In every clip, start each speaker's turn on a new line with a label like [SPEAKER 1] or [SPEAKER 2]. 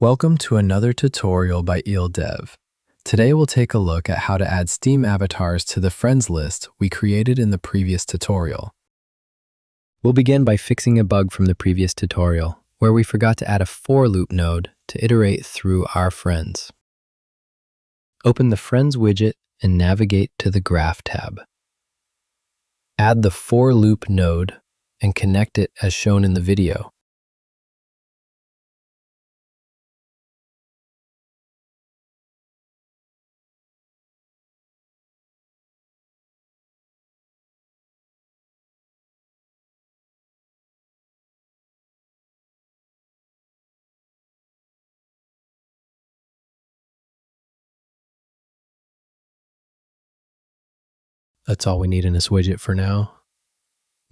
[SPEAKER 1] Welcome to another tutorial by EelDev. Today we'll take a look at how to add Steam avatars to the friends list we created in the previous tutorial. We'll begin by fixing a bug from the previous tutorial, where we forgot to add a for loop node to iterate through our friends. Open the Friends widget and navigate to the Graph tab. Add the for loop node and connect it as shown in the video. That's all we need in this widget for now.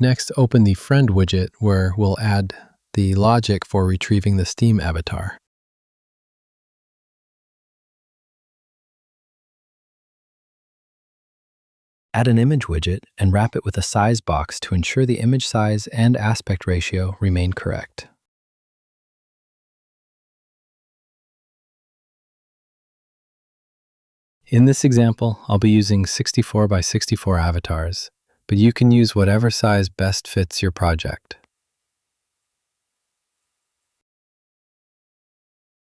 [SPEAKER 1] Next, open the Friend widget where we'll add the logic for retrieving the Steam avatar. Add an image widget and wrap it with a size box to ensure the image size and aspect ratio remain correct. In this example, I'll be using 64 by 64 avatars, but you can use whatever size best fits your project.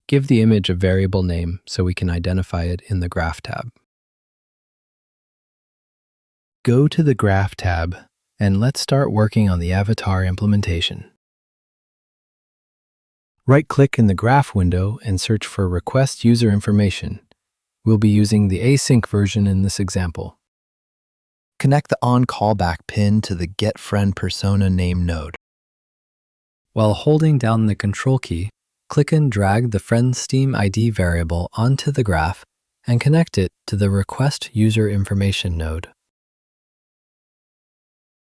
[SPEAKER 1] Give the image a variable name so we can identify it in the Graph tab. Go to the Graph tab and let's start working on the avatar implementation. Right-click in the Graph window and search for Request User Information. We'll be using the async version in this example. Connect the onCallback pin to the getFriendPersona node. While holding down the Control key, click and drag the friend Steam ID variable onto the graph and connect it to the Request User Information node.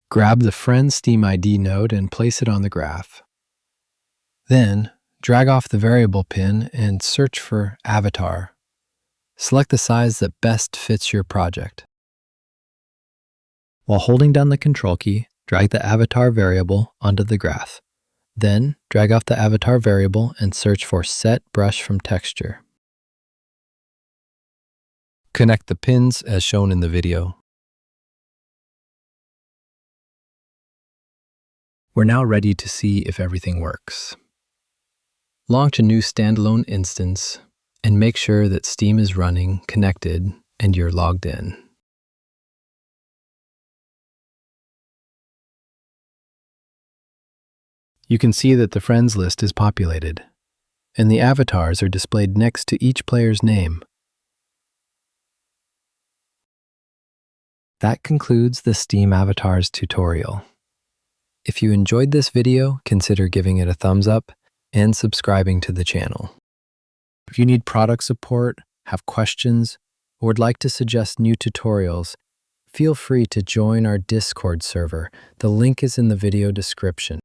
[SPEAKER 1] Grab the friend Steam ID node and place it on the graph. Then, drag off the variable pin and search for Avatar. Select the size that best fits your project. While holding down the Control key, drag the avatar variable onto the graph. Then, drag off the avatar variable and search for Set Brush from Texture. Connect the pins as shown in the video. We're now ready to see if everything works. Launch a new standalone instance and make sure that Steam is running, connected, and you're logged in. You can see that the friends list is populated, and the avatars are displayed next to each player's name. That concludes the Steam Avatars tutorial. If you enjoyed this video, consider giving it a thumbs up and subscribing to the channel. If you need product support, have questions, or would like to suggest new tutorials, feel free to join our Discord server. The link is in the video description.